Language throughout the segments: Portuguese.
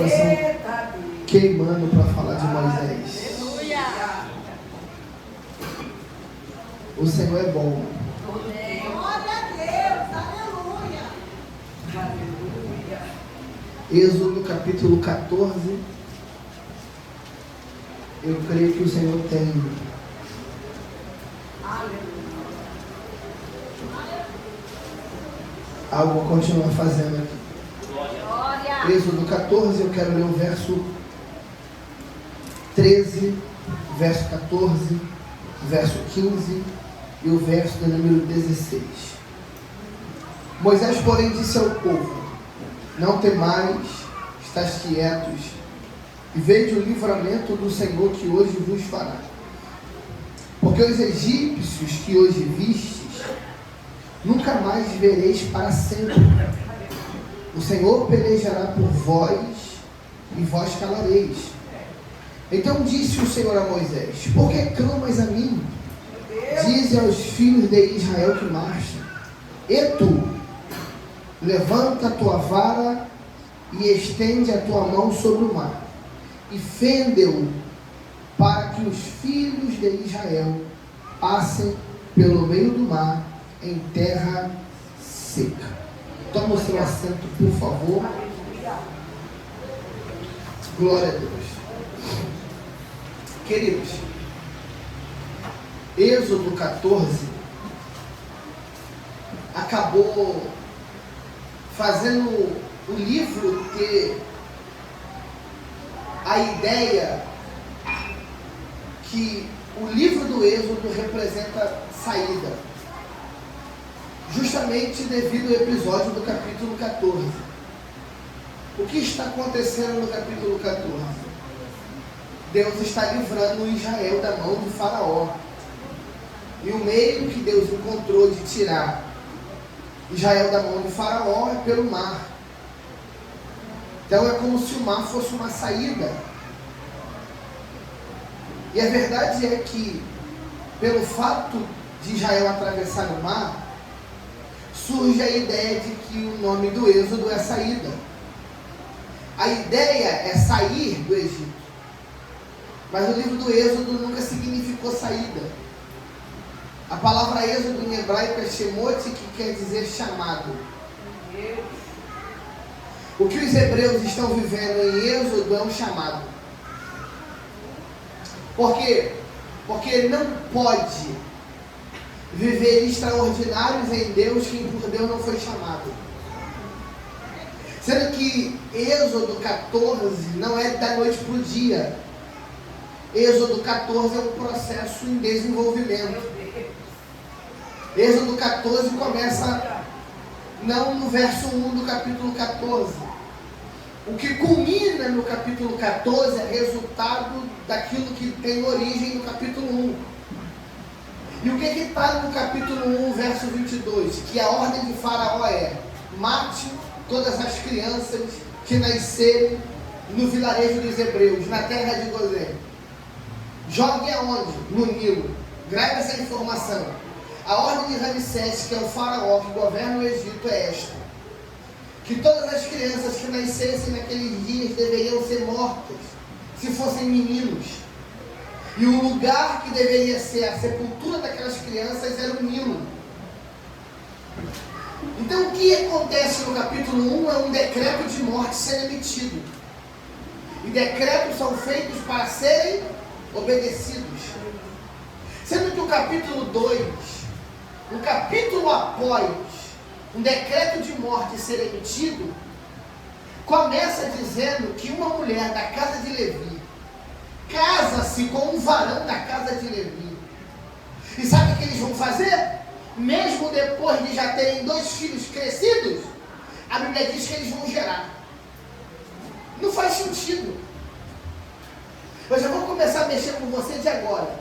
coração queimando para falar de Moisés. O Senhor é bom. Glória a Deus, aleluia. Êxodo capítulo 14. Eu creio que o Senhor tem algo a continuar fazendo aqui. Êxodo 14, eu quero ler o verso 13, verso 14, verso 15 e o verso do número 16. Moisés, porém, disse ao povo: não temais, estáis quietos, e vede o livramento do Senhor que hoje vos fará. Porque os egípcios que hoje vistes, nunca mais vereis para sempre. O Senhor pelejará por vós, e vós calareis. Então disse o Senhor a Moisés: por que clamas a mim? Dize aos filhos de Israel que marchem. E tu, levanta a tua vara e estende a tua mão sobre o mar, e fende-o, para que os filhos de Israel passem pelo meio do mar em terra seca. Toma o seu assento, por favor. Glória a Deus. Queridos, Êxodo 14 acabou fazendo o livro ter a ideia que o livro do Êxodo representa saída, justamente devido ao episódio do capítulo 14. O que está acontecendo no capítulo 14? Deus está livrando Israel da mão de Faraó. E o meio que Deus encontrou de tirar Israel da mão de Faraó é pelo mar. Então é como se o mar fosse uma saída. E a verdade é que, pelo fato de Israel atravessar o mar, surge a ideia de que o nome do Êxodo é saída. A ideia é sair do Egito. Mas o livro do Êxodo nunca significou saída. A palavra Êxodo em hebraico é Shemot, que quer dizer chamado. O que os hebreus estão vivendo em Êxodo é um chamado. Por quê? Porque não pode viver extraordinários em Deus quem por Deus não foi chamado. Sendo que Êxodo 14 não é da noite para o dia. Êxodo 14 é um processo em desenvolvimento. Êxodo 14 começa não no verso 1 do capítulo 14. O que culmina no capítulo 14 é resultado daquilo que tem origem no capítulo 1. E o que está no capítulo 1, verso 22? Que a ordem de Faraó é: mate todas as crianças que nascerem no vilarejo dos hebreus, na terra de Gozém. Jogue aonde? No Nilo. Grave essa informação. A ordem de Ramsés, que é o faraó que governa o Egito, é esta: que todas as crianças que nascessem naqueles dias deveriam ser mortas, se fossem meninos. E o lugar que deveria ser a sepultura daquelas crianças era o Nilo. Então o que acontece no capítulo 1 é um decreto de morte sendo emitido. E decretos são feitos para serem obedecidos. Sendo que o capítulo 2, um capítulo após um decreto de morte ser emitido, começa dizendo que uma mulher da casa de Levi casa-se com um varão da casa de Levi. E sabe o que eles vão fazer? Mesmo depois de já terem 2 filhos crescidos, a Bíblia diz que eles vão gerar. Não faz sentido. Eu já vou começar a mexer com você de agora.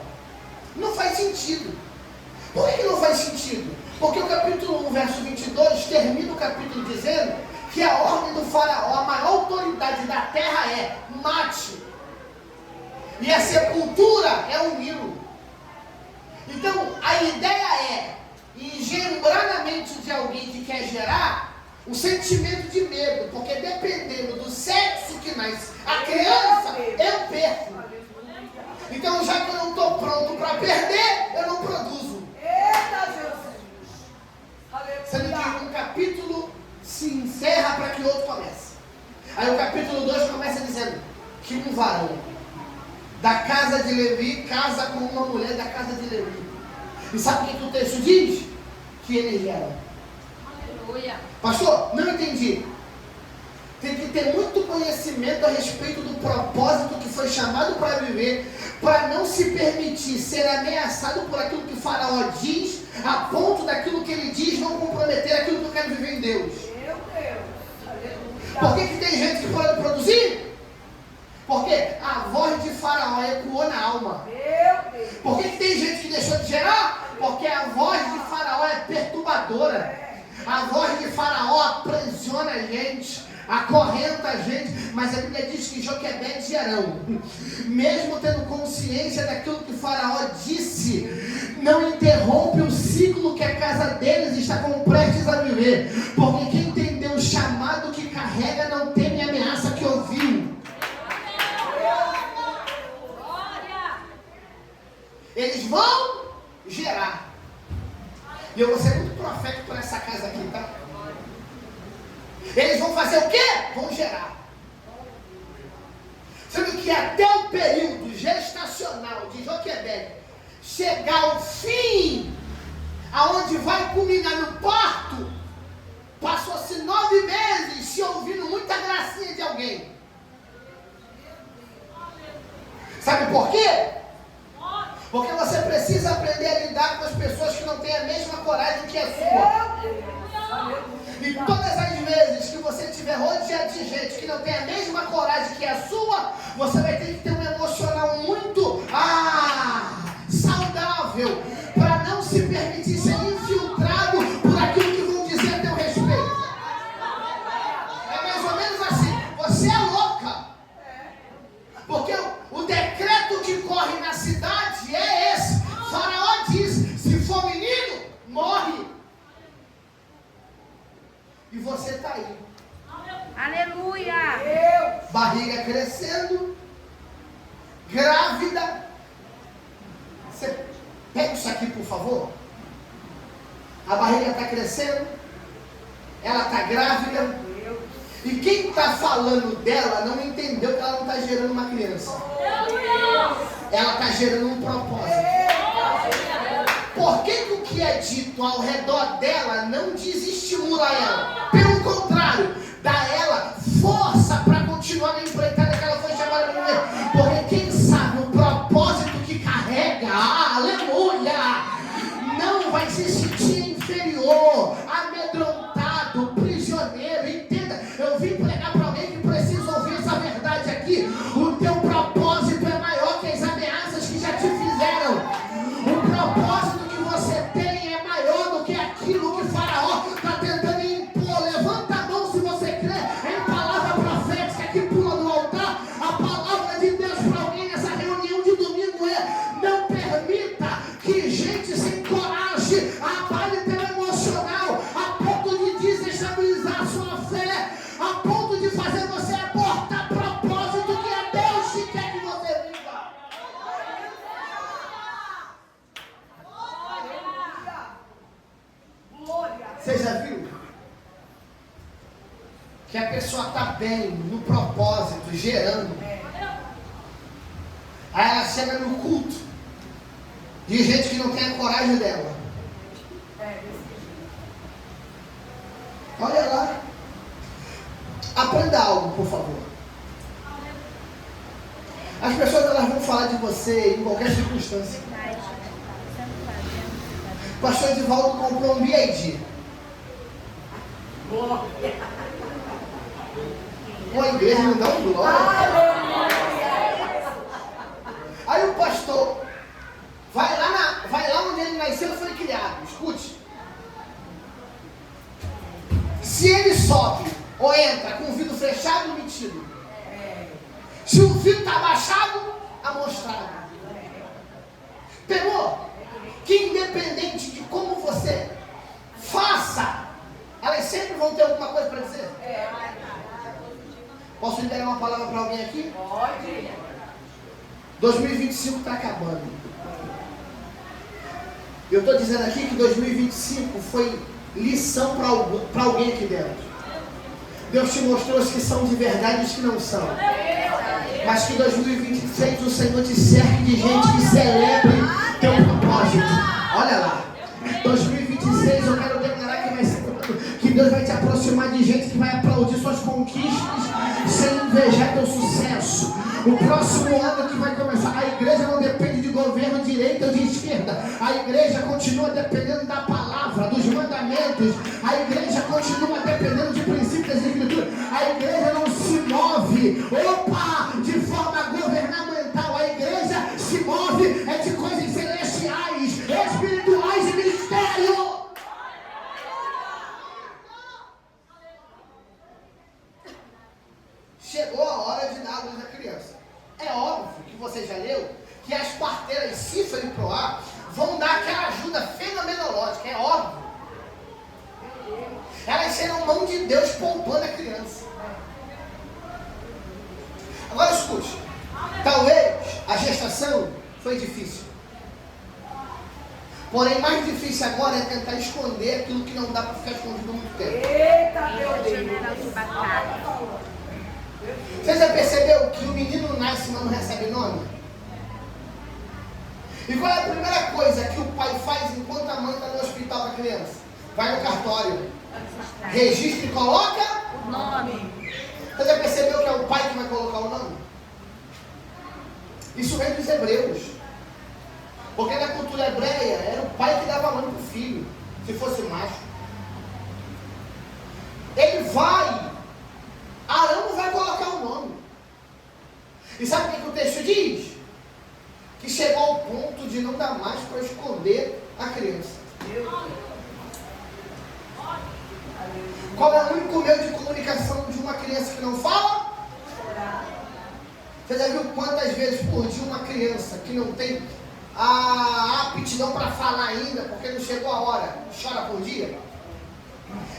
Não faz sentido. Por que não faz sentido? Porque o capítulo 1, verso 22, termina o capítulo dizendo que a ordem do faraó, a maior autoridade da terra é: mate. E a sepultura é o Nilo. Então, a ideia é engendrar na mente de alguém que quer gerar, um sentimento de medo, porque dependendo do sexo que nasce a criança, eu perco. Então, já que eu não estou pronto para perder, eu não produzo. Eita, Jesus! Sendo que um capítulo se encerra para que outro comece. Aí o capítulo 2 começa dizendo que um varão da casa de Levi casa com uma mulher da casa de Levi. E sabe o que o texto diz? Que eles eram. Aleluia. Pastor, não entendi. Tem que ter muito conhecimento a respeito do propósito que foi chamado para viver, para não se permitir ser ameaçado por aquilo que Faraó diz, a ponto daquilo que ele diz não comprometer aquilo que eu quero viver em Deus. Meu Deus! Aleluia! Por que tem gente que pode produzir? Porque a voz de Faraó ecoou na alma. Meu Deus! Por que tem gente que deixou de gerar? Porque a voz de Faraó é perturbadora. A voz de Faraó aprisiona a gente, acorrenta a gente, mas a Bíblia diz que Joquebede e Arão, mesmo tendo consciência daquilo que Faraó disse, não interrompe o ciclo que a casa deles está prestes a viver, porque quem entendeu o chamado que carrega não teme a ameaça que ouviu. Eles vão gerar. E eu vou ser muito profético para essa casa aqui, tá? Eles vão fazer o quê? Vão gerar. Sendo que até o período gestacional de Joquebede chegar ao fim, aonde vai culminar no parto, passou-se 9 meses se ouvindo muita gracinha de alguém. Sabe por quê? Porque você precisa aprender a lidar com as pessoas que não têm a mesma coragem que a sua. E todas as vezes que você estiver rodeado de gente que não tem a mesma coragem que a sua, você vai ter que ter um emocional muito saudável, para não se permitir ser infiltrado por aquilo que vão dizer a teu respeito. É mais ou menos assim, você é louca. Porque o decreto que corre na cidade é esse. Faraó diz, se for menino, morre. E você está aí. Aleluia. Barriga crescendo, grávida. Você pega isso aqui, por favor. A barriga está crescendo, ela está grávida. E quem está falando dela não entendeu que ela não está gerando uma criança. Ela está gerando um propósito. Por que o que é dito ao redor dela não desestimula ela? Pelo contrário, dá ela força para continuar na empreitada que ela foi chamada para viver. Porque quem sabe o propósito que carrega, aleluia, não vai se sentir inferior, amedrontado, prisioneiro. Entenda, eu vim pregar para alguém que precisa ouvir essa verdade aqui. O teu propósito é maior que as ameaças que já te fizeram. O propósito que você tem é maior do que aquilo que Faraó está tentando impor. Levanta a mão se você crê em palavra profética que pula do altar. A palavra de Deus para alguém nessa reunião de domingo é: não permita que gente sem coragem abale teu emocional a ponto de desestabilizar a sua fé, a ponto de fazer você abortar propósito que é Deus que quer que você viva. Você já viu que a pessoa está bem no propósito, gerando? Aí ela chega no culto de gente que não tem a coragem dela. Olha lá. Aprenda algo, por favor. As pessoas elas vão falar de você em qualquer circunstância. O pastor Edivaldo comprou um BID. Uma igreja não dá um glória. Aí o pastor vai lá onde ele nasceu e foi criado. Escute. Se ele sobe ou entra com o vidro fechado, mentido. Se o vidro está abaixado, amostrado. Pegou? Que independente de como você faça, ela elas sempre vão ter alguma coisa para dizer. Posso liberar uma palavra para alguém aqui? Pode. 2025 está acabando. Eu estou dizendo aqui que 2025 foi lição para alguém aqui dentro. Deus te mostrou os que são de verdade e os que não são. Mas que 2026 o Senhor te cerque de gente que celebre teu propósito. Olha lá. 2026 eu quero declarar que vai ser, que Deus vai te aproximar de gente que vai aplaudir suas conquistas sem invejar teu sucesso. O próximo ano que vai começar, a igreja não depende de governo de direita ou de esquerda. A igreja continua dependendo da palavra, dos mandamentos. A igreja continua dependendo de princípios das escrituras. A igreja não se move, de forma governamental. A igreja se move de coisas celestiais, espirituais e mistério. Chegou a hora de dar a luz à criança. É óbvio que você já leu que as parteiras Cífero e Proá vão dar aquela ajuda fenomenológica. É óbvio. Elas serão mão de Deus poupando a criança. Agora escute. Talvez a gestação foi difícil. Porém, mais difícil agora é tentar esconder aquilo que não dá para ficar escondido muito tempo. Eita, meu Deus. Você já percebeu que o menino nasce, mas não recebe nome? E qual é a primeira coisa que o pai faz enquanto a mãe está no hospital com a criança? Vai no cartório, registra e coloca o nome. Você já percebeu que é o pai que vai colocar o nome? Isso vem dos hebreus. Porque na cultura hebreia era o pai que dava nome para o filho, se fosse macho. Ele vai, Arão vai colocar o nome. E sabe o que o texto diz? Que chegou ao ponto de não dar mais para esconder a criança. Qual é o único meio de comunicação de uma criança que não fala? Você já viu quantas vezes por dia uma criança que não tem a aptidão para falar ainda, porque não chegou a hora, chora por dia?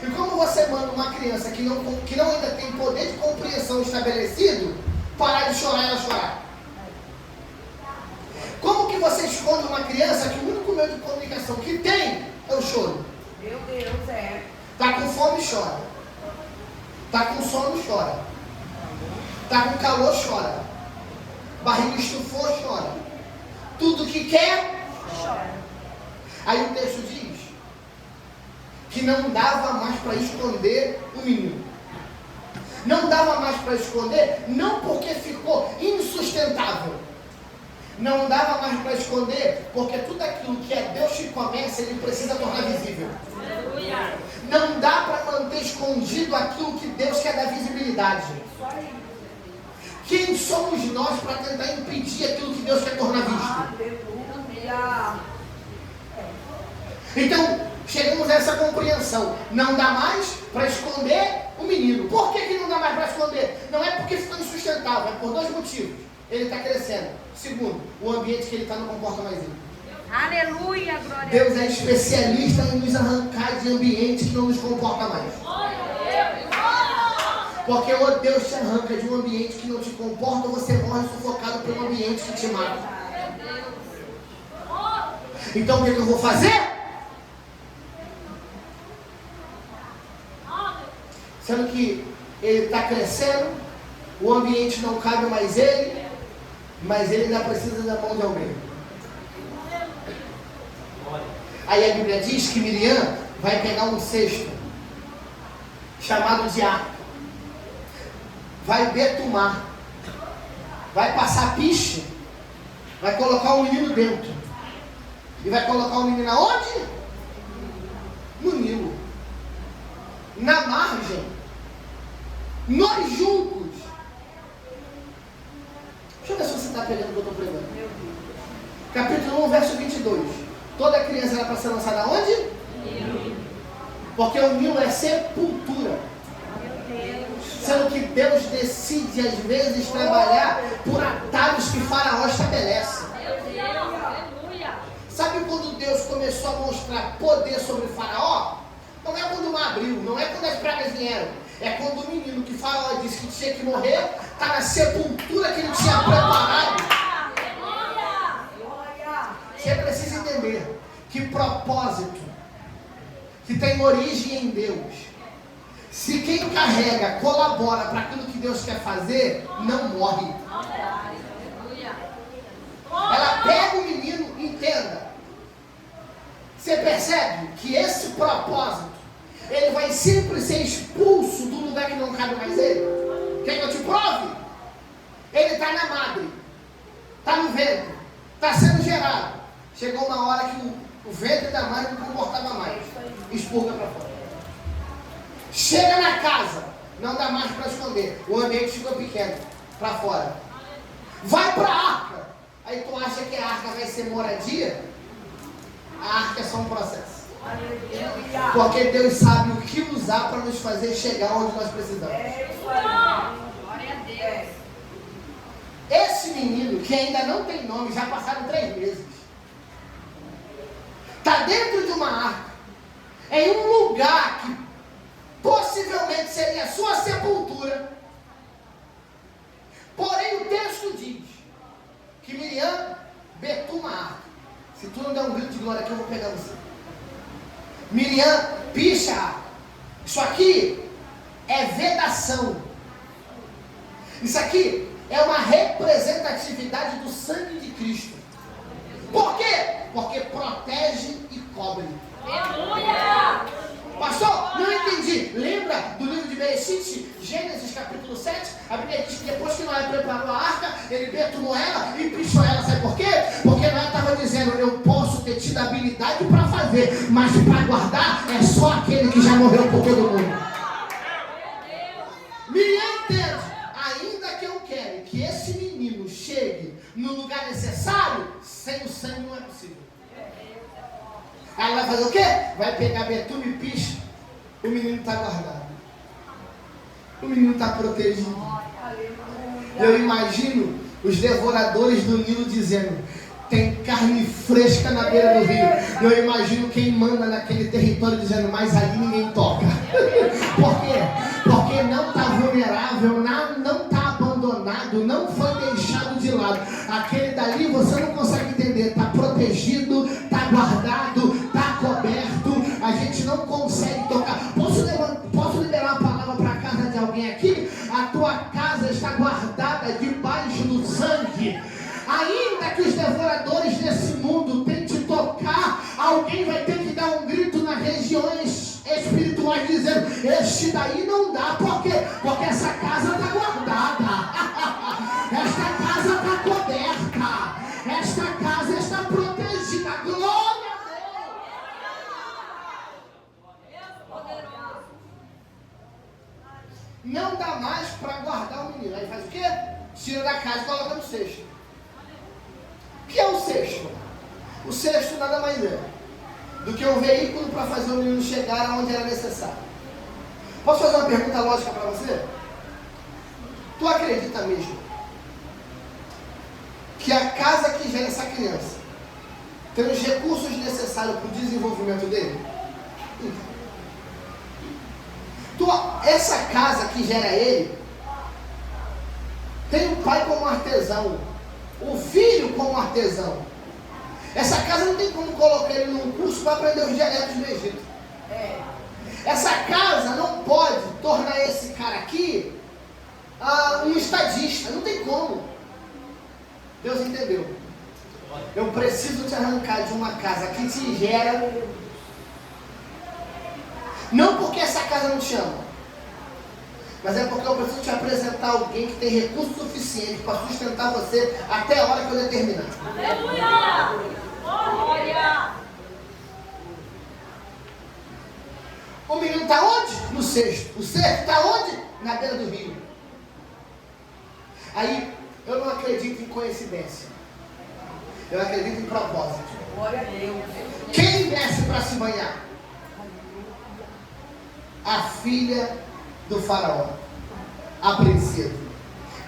E como você manda uma criança que não ainda tem poder de compreensão estabelecido, parar de chorar e ela chorar? Como que você esconde uma criança que o único meio de comunicação que tem é o choro? Meu Deus, Está com fome, chora. Está com sono, chora. Está com calor, chora. Barriga estufou, chora. Tudo que quer, chora. Aí o texto diz que não dava mais para esconder o menino. Não dava mais para esconder, não porque ficou insustentável. Não dava mais para esconder, porque tudo aquilo que é Deus que começa, Ele precisa tornar visível. Não dá para manter escondido aquilo que Deus quer dar visibilidade. Quem somos nós para tentar impedir aquilo que Deus quer tornar visto? Então, chegamos a essa compreensão. Não dá mais para esconder o menino. Por que não dá mais para esconder? Não é porque ficou insustentável, é por dois motivos. Ele está crescendo. Segundo, o ambiente que ele está não comporta mais ele. Aleluia, glória a Deus é especialista em nos arrancar de ambiente que não nos comporta mais. Porque ou Deus te arranca de um ambiente que não te comporta, ou você morre sufocado por um ambiente que te mata. Então o que eu vou fazer? Sendo que ele está crescendo, o ambiente não cabe mais ele, mas ele ainda precisa da mão de alguém. Aí a Bíblia diz que Miriam vai pegar um cesto chamado de arca, vai betumar, vai passar piche, vai colocar o menino dentro. E vai colocar o menino aonde? No Nilo. Na margem. Nós juntos. Deixa eu ver se você está pegando o que eu estou pregando. Capítulo 1, verso 22. Toda criança era para ser lançada aonde? Porque o Nilo é sepultura. Sendo que Deus decide às vezes trabalhar por atalhos que Faraó estabelece. Sabe quando Deus começou a mostrar poder sobre Faraó? Não é quando o mar abriu, não é quando as pragas vieram. É quando o menino que Faraó disse que tinha que morrer, está na sepultura que ele tinha preparado. Você precisa entender que propósito que tem origem em Deus, se quem carrega, colabora para aquilo que Deus quer fazer, não morre. Ela pega o menino, entenda. Você percebe que esse propósito, ele vai sempre ser expulso do lugar que não cabe mais ele? Quer que eu te prove? Ele está na madre, está no ventre, está sendo gerado. Chegou uma hora que o ventre da mãe não comportava mais. Expurga para fora. Chega na casa, não dá mais para esconder. O ambiente ficou pequeno, para fora. Vai para a arca. Aí tu acha que a arca vai ser moradia? A arca é só um processo. Porque Deus sabe o que usar para nos fazer chegar onde nós precisamos. Glória a Deus. Esse menino, que ainda não tem nome, já passaram 3 meses, está dentro de uma arca, em um lugar que possivelmente seria a sua sepultura. Porém o texto diz que Miriam betuma a arca. Se tu não der um grito de glória aqui, eu vou pegar você. Miriam picha a arca. Isso aqui é vedação. Isso aqui é uma representatividade do sangue de Cristo. Por quê? Porque protege e cobre. Aleluia! Pastor, não entendi. Lembra do livro de Bereshit, Gênesis capítulo 7? A Bíblia diz que depois que Noé preparou a arca, ele betumou ela e pichou ela. Sabe por quê? Porque Noé estava dizendo, eu posso ter tido habilidade para fazer, mas para guardar é só aquele que já morreu por todo mundo. Miriam entende. Ainda que eu quero que esse menino chegue no lugar necessário, sem o sangue não é possível. Aí ela vai fazer o quê? Vai pegar betume e picha. O menino está guardado. O menino está protegido. Eu imagino os devoradores do Nilo dizendo, tem carne fresca na beira do rio. Eu imagino quem manda naquele território dizendo, mas ali ninguém toca. Por quê? Porque não está vulnerável, não está abandonado, não foi deixado de lado. Aquele dali você não consegue entender, está protegido, está guardado, está coberto. A gente não consegue tocar. Posso liberar uma palavra para a casa de alguém aqui? A tua casa está guardada debaixo do sangue. Ainda que os devoradores desse mundo tentem tocar, alguém vai ter que dar um grito nas regiões espirituais dizendo, este daí não dá. Por quê? Porque essa casa está guardada. Esta casa está coberta. Esta casa está protegida. Glória a Deus. Não dá mais para guardar o menino. Aí faz o quê? Tira da casa e coloca no cesto. O que é o cesto? O cesto nada mais é do que um veículo para fazer o menino chegar aonde era necessário. Posso fazer uma pergunta lógica para você? Tu acredita mesmo que a casa que gera essa criança tem os recursos necessários para o desenvolvimento dele? Essa casa que gera ele tem o pai como artesão, o filho como artesão. Essa casa não tem como colocar ele num curso para aprender os dialetos do Egito. Essa casa não pode tornar esse cara aqui um estadista. Não tem como. Deus entendeu. Eu preciso te arrancar de uma casa que te gera. Não porque essa casa não te ama, mas é porque eu preciso te apresentar alguém que tem recurso suficiente para sustentar você até a hora que eu determinar. Aleluia! Glória! O menino está onde? No cesto. O cesto está onde? Na beira do rio. Aí, eu não acredito em coincidência. Eu acredito em propósito. Glória a Deus. Quem desce para se banhar? A filha do faraó, a princesa.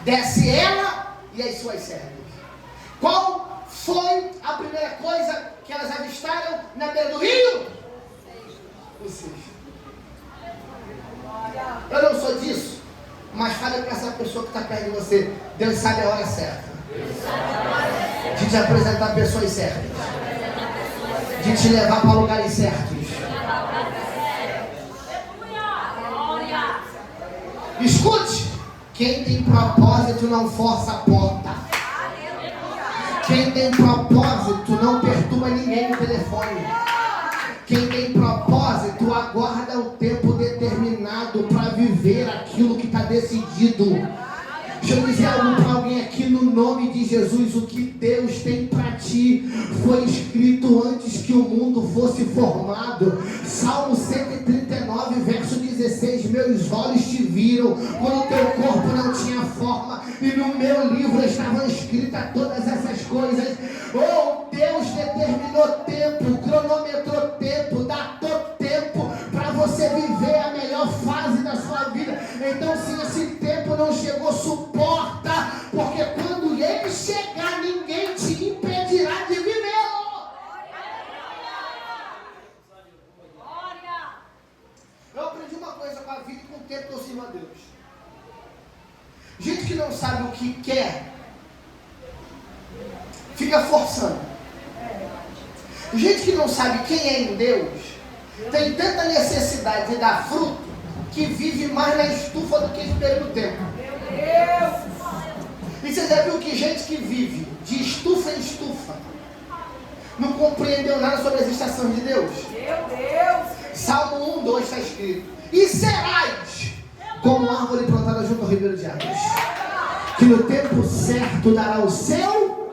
Desce ela e as suas servas. Qual foi a primeira coisa que elas avistaram na beira do rio? O cesto. Eu não sou disso. Mas fale para essa pessoa que está perto de você. Deus sabe a hora certa de te apresentar pessoas certas, de te levar para lugares certos. Escute, quem tem propósito não força a porta. Quem tem propósito não perturba ninguém no telefone. Quem tem propósito aguarda o tempo determinado para viver aquilo que está decidido. Deixa eu dizer algo para alguém aqui no nome de Jesus. O que Deus tem para ti foi escrito antes que o mundo fosse formado. Salmo 139, verso 16. Meus olhos te viram quando teu corpo não tinha forma, e no meu livro estavam escritas todas essas coisas. Oh, Deus determinou tempo, cronometrou tempo, datou tempo para você viver a melhor fase da sua vida. Então, se esse tempo não chegou, suporta, porque quando ele chegar, ninguém te impedirá de vivê-lo. Eu aprendi uma coisa com a vida e com o tempo que eu sirvo a Deus. Gente que não sabe o que quer, fica forçando. Gente que não sabe quem é em Deus, tem tanta necessidade de dar fruto, que vive mais na estufa do que esperando o tempo. E você já viu que gente que vive de estufa em estufa não compreendeu nada sobre as estações de Deus? Salmo 1:2 está escrito: e serás como árvore plantada junto ao ribeiro de águas, que no tempo certo dará o seu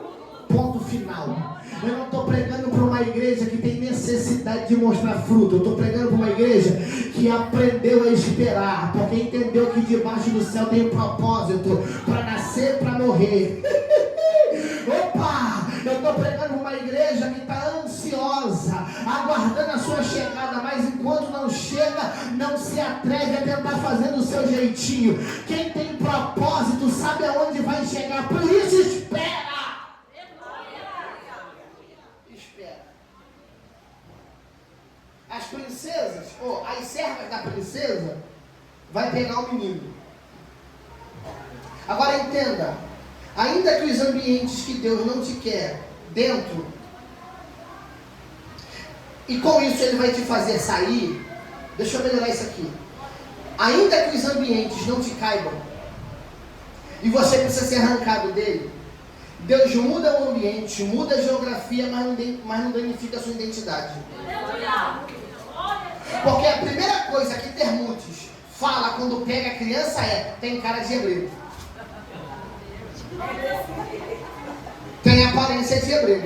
ponto final. Eu não estou pregando para uma igreja que tem necessidade de mostrar fruto. Eu estou pregando para uma igreja que aprendeu a esperar, porque entendeu que debaixo do céu tem um propósito para nascer, para morrer. Opa! Eu estou pregando para uma igreja que está ansiosa, aguardando a sua chegada, mas enquanto não chega, não se atreve a tentar fazer do seu jeitinho. Quem tem propósito sabe aonde vai chegar, por isso espera. As princesas, ou as servas da princesa, vai pegar o menino. Agora entenda, ainda que os ambientes que Deus não te quer dentro, e com isso ele vai te fazer sair, deixa eu melhorar isso aqui. Ainda que os ambientes não te caibam, e você precisa ser arrancado dele, Deus muda o ambiente, muda a geografia, mas não danifica a sua identidade. Porque a primeira coisa que Termutes fala quando pega a criança é: tem cara de hebreu. Tem aparência de hebreu.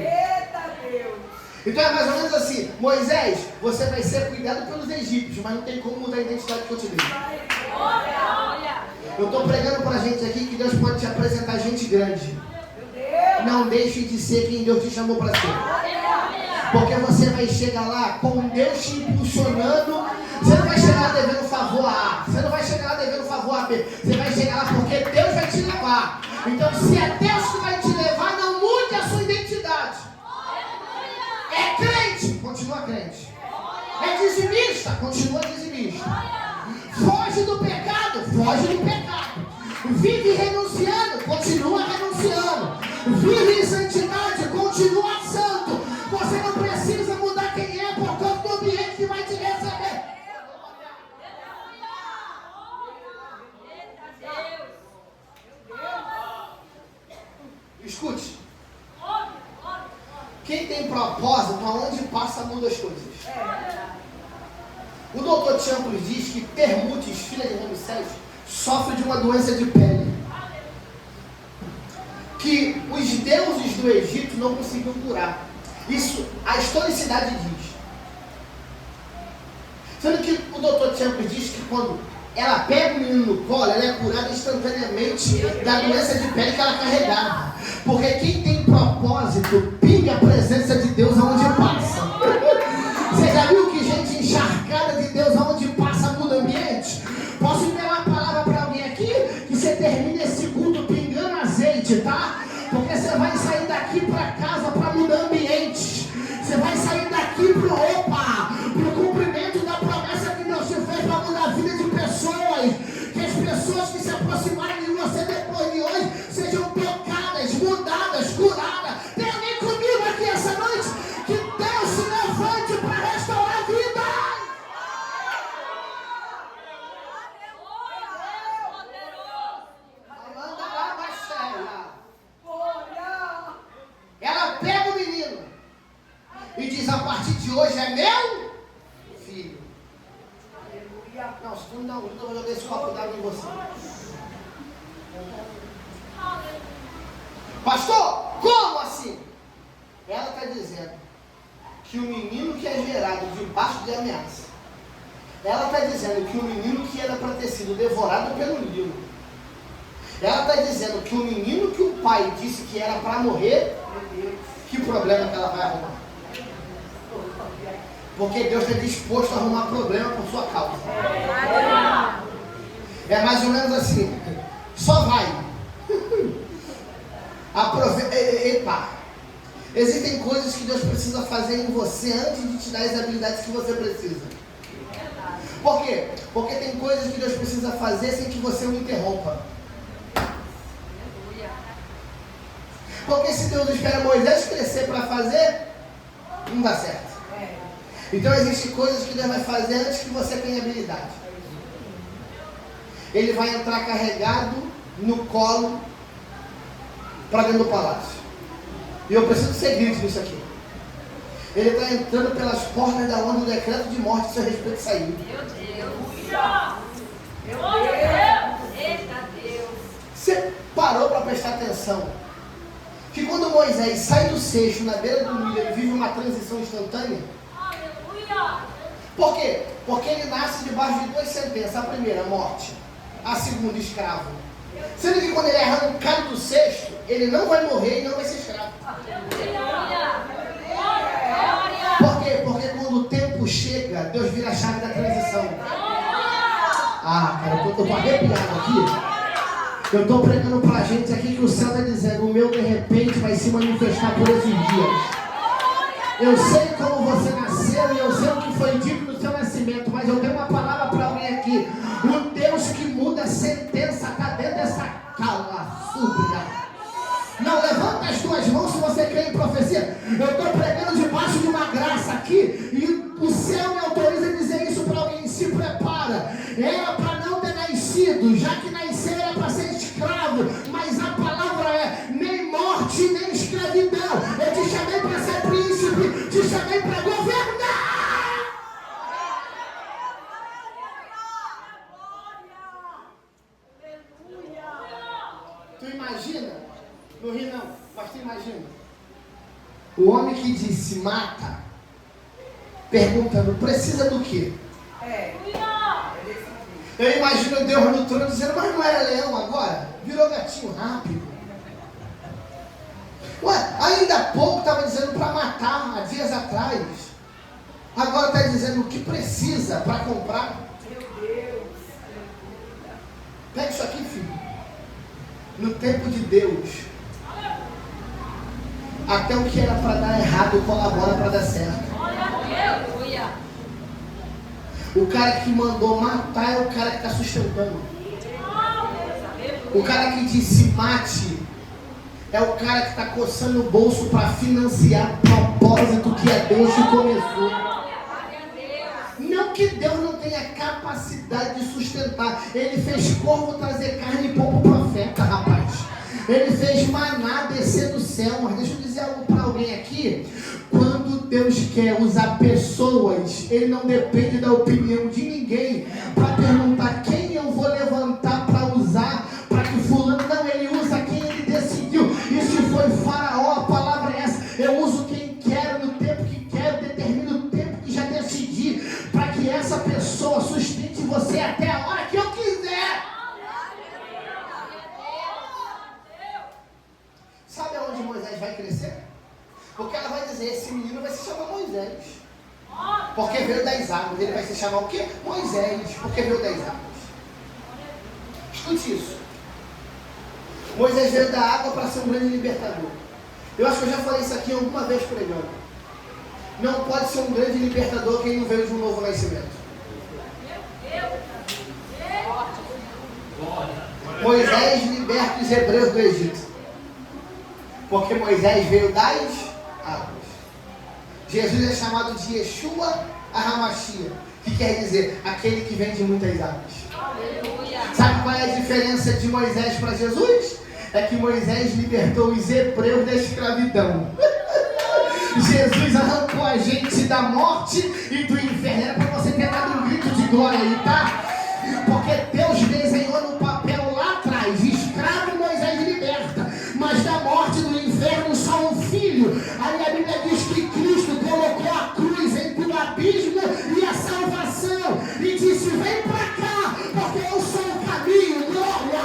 Então é mais ou menos assim: Moisés, você vai ser cuidado pelos egípcios, mas não tem como mudar a identidade que eu te dei. Eu estou pregando para a gente aqui que Deus pode te apresentar gente grande. Não deixe de ser quem Deus te chamou para ser. Porque você vai chegar lá com Deus te impulsionando. Você não vai chegar lá devendo favor a A. Você não vai chegar lá devendo favor a B. Você vai chegar lá porque Deus vai te levar. Então, se é Deus que vai te levar, não mude a sua identidade. É crente, continua crente. É dizimista, continua dizimista. Foge do pecado, foge do pecado. Vive renunciando, continua renunciando. Vive em santidade, continua santo. Você não precisa mudar quem é por causa do ambiente que vai te receber. Escute. Quem tem propósito, aonde passa, muda as coisas. O Dr. Chambliss diz que Termutes, filha de Ramsés, sofre de uma doença de pele que os deuses do Egito não conseguiam curar. Isso a historicidade diz. Sendo que o Dr. Chambliss diz que quando ela pega o menino no colo, ela é curada instantaneamente da doença de pele que ela carregava. Porque quem tem propósito, pinga a presença de Deus aonde passa. Você já viu que gente encharcada de Deus aonde passa muda ambiente? Posso liberar uma palavra para alguém aqui? Que você termine esse culto pingando azeite, tá? Porque você vai sair daqui para casa para mudar ambiente. Você vai sair daqui pro cumprimento da promessa que Deus te fez para mudar a vida de pessoas. aproximarem de você depois de hoje sejam tocadas, mudadas, curadas. Tem alguém comigo aqui essa noite? Que Deus se levante para restaurar vidas. Ela pega o menino e diz: a partir de hoje é meu filho. Não, se tu não dá um grito, eu vou jogar esse copo d'água em você. Pastor, como assim? Ela está dizendo que o menino que é gerado debaixo de ameaça, ela está dizendo que o menino que era para ter sido devorado pelo livro, ela está dizendo que o menino que o pai disse que era para morrer, que problema que ela vai arrumar? Porque Deus está disposto a arrumar problema por sua causa. É mais ou menos assim. Só vai. Epa. Existem coisas que Deus precisa fazer em você antes de te dar as habilidades que você precisa. Por quê? Porque tem coisas que Deus precisa fazer sem que você o interrompa. Porque se Deus espera Moisés crescer para fazer, não dá certo. Então existem coisas que Deus vai fazer antes que você tenha habilidade. Ele vai entrar carregado no colo para dentro do palácio. E eu preciso ser grito nisso aqui. Ele está entrando pelas portas da onde o decreto de morte a seu respeito saiu. Meu Deus! Meu Deus! Eita Deus! Você parou para prestar atenção que quando Moisés sai do cesto na beira do Nilo, ele vive uma transição instantânea? Aleluia! Por quê? Porque ele nasce debaixo de duas sentenças. A primeira, morte. A segunda, escravo. Sendo que quando ele é arrancado do cesto, ele não vai morrer e não vai ser escravo. Por quê? Porque quando o tempo chega, Deus vira a chave da transição. Ah, cara, eu tô arrepiado aqui. Eu tô pregando pra gente aqui que o céu está dizendo: o meu de repente vai se manifestar por esses dias. Eu sei como você nasceu e eu sei o que foi dito no seu nascimento, mas eu tenho uma palavra para alguém aqui. O Deus que muda a sentença está dentro dessa cala súplica. Não, levanta as tuas mãos se você crê em profecia. Eu estou pregando debaixo de uma graça aqui e o céu me autoriza a dizer isso para alguém. Se prepara. Era para não ter nascido, já que nascer era para ser escravo, mas a palavra é nem morte nem escravidão. Eu te chamei para ser príncipe, te chamei para governar. Tu imagina? Não ri não, mas tu imagina. O homem que disse mata, perguntando, precisa do quê? Eu imagino Deus no trono dizendo, mas não era leão agora? Virou gatinho rápido. Ué, ainda há pouco estava dizendo para matar, há dias atrás. Agora está dizendo o que precisa para comprar. Meu Deus. Pega isso aqui, filho. No tempo de Deus, até o que era para dar errado colabora para dar certo. O cara que mandou matar é o cara que está sustentando. O cara que disse mate é o cara que está coçando o bolso para financiar o propósito que é Deus que começou. Não que Deus não tenha capacidade de sustentar. Ele fez corvo trazer carne e pão para o profeta, rapaz. Ele fez maná descer do céu. Mas deixa eu dizer algo para alguém aqui. Quando Deus quer usar pessoas, Ele não depende da opinião de ninguém para perguntar quem eu vou levantar para usar, para que fulano, não, Ele usa quem Ele decidiu. E se foi Faraó, a palavra é essa: eu uso quem quero, no tempo que quero, determino o tempo que já decidi, para que essa pessoa sustente você até a hora que eu quiser. Sabe aonde Moisés vai crescer? Porque ela vai dizer, esse menino vai se chamar Moisés. Porque veio das águas. Ele vai se chamar o quê? Moisés. Porque veio das águas. Escute isso. Moisés veio da água para ser um grande libertador. Eu acho que eu já falei isso aqui alguma vez pregando. Não pode ser um grande libertador quem não veio de um novo nascimento. Moisés liberta os hebreus do Egito. Porque Moisés veio das águas. Jesus é chamado de Yeshua HaMashiach, que quer dizer aquele que vem de muitas águas. Sabe qual é a diferença de Moisés para Jesus? É que Moisés libertou os hebreus da escravidão. Jesus arrancou a gente da morte e do inferno. Era para você ter dado um grito de glória aí, tá? Porque Deus desenhou no papel lá atrás: escravo Moisés liberta, mas da morte e do inferno só um filho. Aí a Bíblia diz que Cristo colocou a cruz entre o abismo e a salvação e disse: vem para cá, porque eu sou o caminho, glória,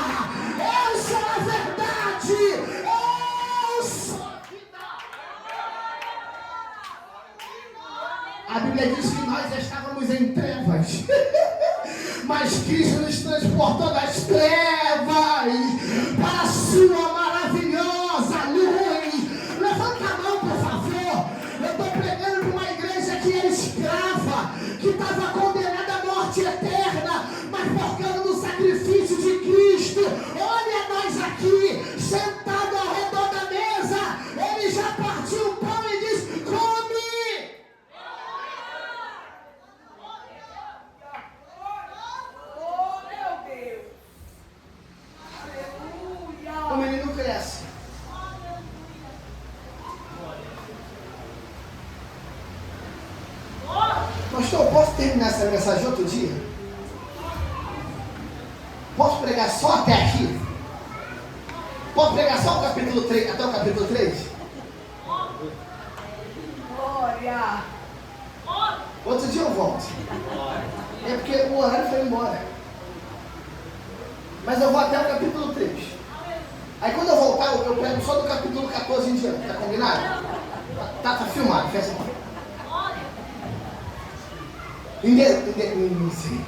eu sou a verdade, eu sou a vida. A Bíblia diz que nós estávamos em trevas, mas Cristo nos transportou das trevas para a sua maravilhosa luz. Levanta a mão, por favor. Eu estou pregando para uma igreja que era escrava, que estava condenada à morte eterna, mas por causa do sacrifício de Cristo, olha nós aqui, sentados ao redor da mesa, ele já partiu o pão e disse: come! O menino cresce. Pastor, posso terminar essa mensagem outro dia? Posso pregar só até aqui? Posso pregar só o capítulo 3, até o capítulo 3? Glória. Outro dia eu volto. É porque o horário foi embora. Mas eu vou até o capítulo 3. Aí quando eu voltar, eu prego só do capítulo 14 em diante. Tá combinado? Tá filmado, fecha a mão. Não sei.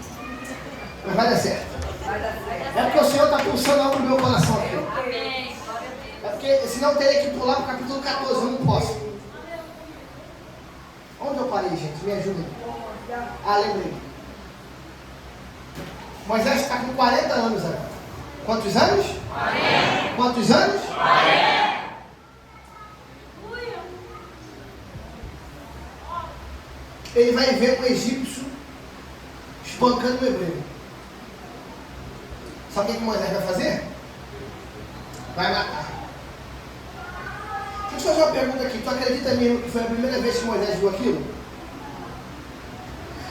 Mas vai dar certo. É porque o Senhor está pulsando algo no meu coração aqui. É porque senão eu teria que pular para o capítulo 14. Eu não posso. Onde eu parei, gente? Me ajudem. Ah, lembrei. Moisés está com 40 anos agora. Quantos anos? 40. Quantos anos? 40. Ele vai ver um egípcio espancando o hebreu. Sabe o que Moisés vai fazer? Vai matar. Deixa eu fazer uma pergunta aqui. Tu acredita mesmo que foi a primeira vez que Moisés viu aquilo?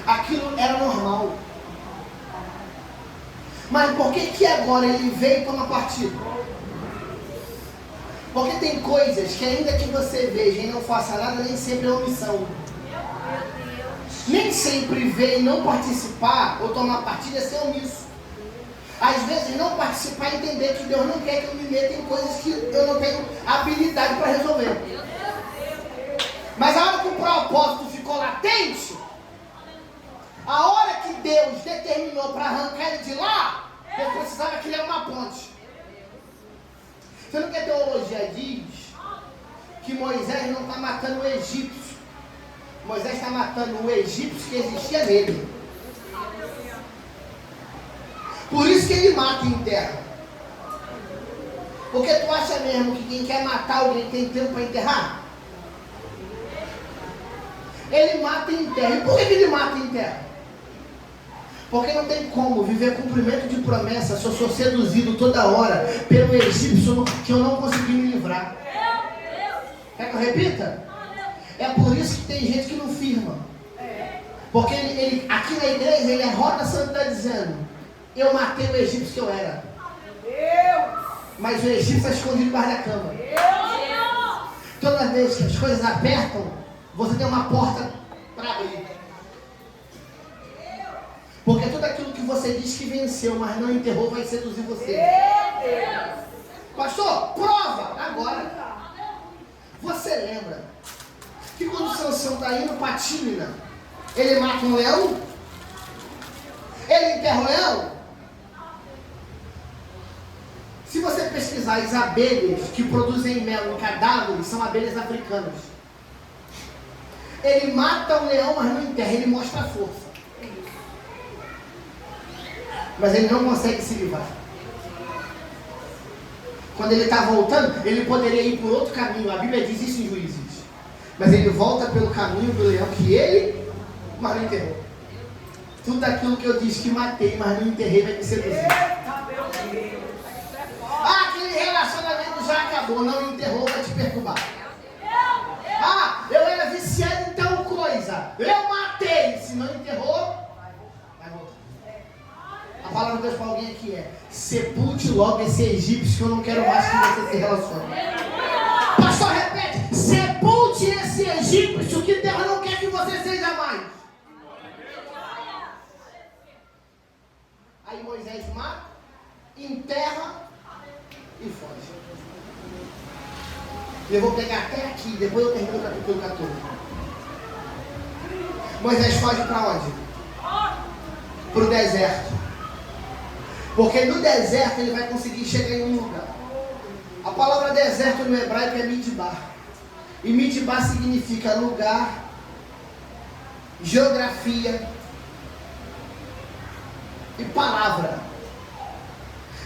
Aquilo era normal. Mas por que agora ele veio e toma partido? Porque tem coisas que ainda que você veja e não faça nada, nem sempre é omissão. Nem sempre ver e não participar ou tomar partido é ser omisso. Às vezes não participar é entender que Deus não quer que eu me meta em coisas que eu não tenho habilidade para resolver. Mas a hora que o propósito ficou latente, a hora que Deus determinou para arrancar ele de lá, Deus precisava criar uma ponte. Você não quer teologia? Diz que Moisés não está matando o egípcio. Moisés está matando o egípcio que existia nele. Por isso que ele mata em terra. Porque tu acha mesmo que quem quer matar alguém tem tempo para enterrar? Ele mata em terra. E por que ele mata em terra? Porque não tem como viver cumprimento de promessa se eu sou seduzido toda hora pelo egípcio que eu não consegui me livrar. Quer que eu repita? É por isso que tem gente que não firma. Porque ele aqui na igreja, ele é Roda Santa dizendo: eu matei o egípcio que eu era. Mas o egípcio está escondido debaixo da cama. Toda vez que as coisas apertam, você tem uma porta para abrir. Porque tudo aquilo que você diz que venceu, mas não enterrou, vai seduzir você. Pastor, prova agora. Você lembra que quando Sansão está indo para Tímina, ele mata um leão? Ele enterra o leão? Se você pesquisar as abelhas que produzem mel em cadáveres, são abelhas africanas. Ele mata o leão, mas não enterra, ele mostra a força. Mas ele não consegue se livrar. Quando ele está voltando, ele poderia ir por outro caminho. A Bíblia diz isso em Juízes. Mas ele volta pelo caminho do leão que ele, mas não enterrou. Tudo aquilo que eu disse que matei, mas não enterrei, vai me seduzir. Ah, aquele relacionamento já acabou, não enterrou, vai te perturbar. Ah, eu era viciado em tal coisa, eu matei, se não enterrou, vai voltar. A palavra de Deus para alguém aqui é: sepulte logo esse egípcio que eu não quero mais que você se relacione. Pastor, repete: sepulte esse egípcio que Deus não quer que você seja mais. Aí Moisés mata, enterra e foge. Eu vou pegar até aqui, depois eu termino o capítulo 14. Moisés foge para onde? Para o deserto. Porque no deserto ele vai conseguir chegar em um lugar. A palavra deserto no hebraico é Midbar. E Midbar significa lugar, geografia e palavra.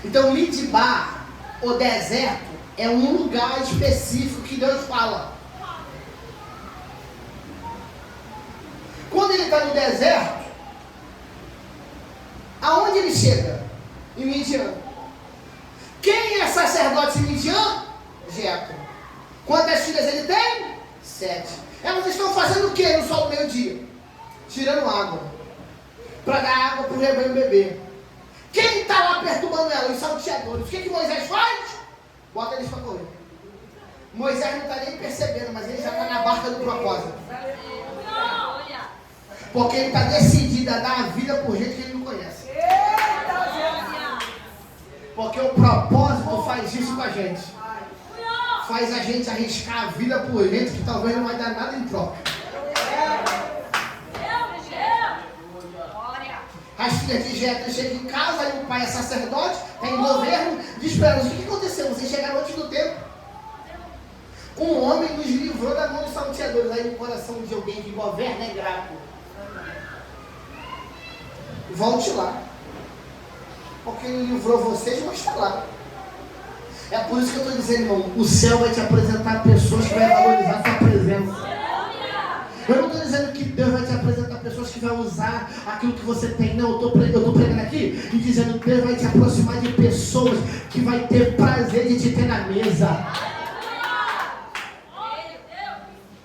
Então Midbar, o deserto, é um lugar específico que Deus fala. Quando ele está no deserto, aonde ele chega? Em Midian. Quem é sacerdote em Midian? Jetro. Quantas filhas ele tem? 7. Elas estão fazendo o que no sol do meio-dia? Tirando água. Para dar água para o rebanho beber. Quem está lá perturbando ela? Os salteadores. O que Moisés faz? Bota eles para correr. Moisés não está nem percebendo, mas ele já está na barca do propósito. Porque ele está decidido a dar a vida por gente que ele não conhece. Porque o propósito faz isso com a gente. Faz a gente arriscar a vida por gente que talvez não vai dar nada em troca. As filhas de Jetro chegam em casa, aí o pai é sacerdote, está em governo, diz para elas: o que aconteceu? Vocês chegaram antes do tempo. Um homem nos livrou da mão dos salteadores. Aí no coração de alguém que governa é grato. Volte lá. Porque ele livrou vocês, mas está lá. É por isso que eu estou dizendo, irmão, o céu vai te apresentar pessoas que vão valorizar a sua presença. Eu não estou dizendo que Deus vai te apresentar pessoas que vão usar aquilo que você tem. Não, eu estou pregando aqui e dizendo que Deus vai te aproximar de pessoas que vai ter prazer de te ter na mesa.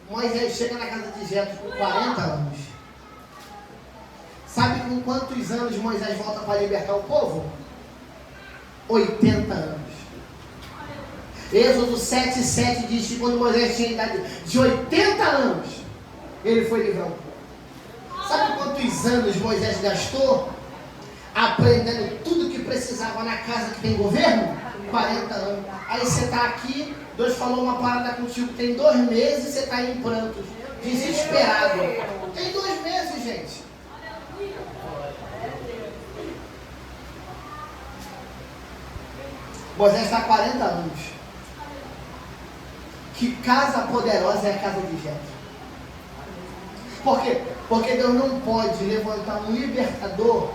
Moisés chega na casa de Jetro com 40 anos. Sabe com quantos anos Moisés volta para libertar o povo? 80 anos. Êxodo 7:7 diz que quando Moisés tinha idade de 80 anos, ele foi livrar o povo. Sabe quantos anos Moisés gastou aprendendo tudo que precisava na casa que tem governo? 40 anos. Aí você está aqui, Deus falou uma parada contigo, tem 2 meses e você está em prantos, desesperado. Tem 2 meses, gente. Moisés está há 40 anos. Que casa poderosa é a casa de Jetro. Por quê? Porque Deus não pode levantar um libertador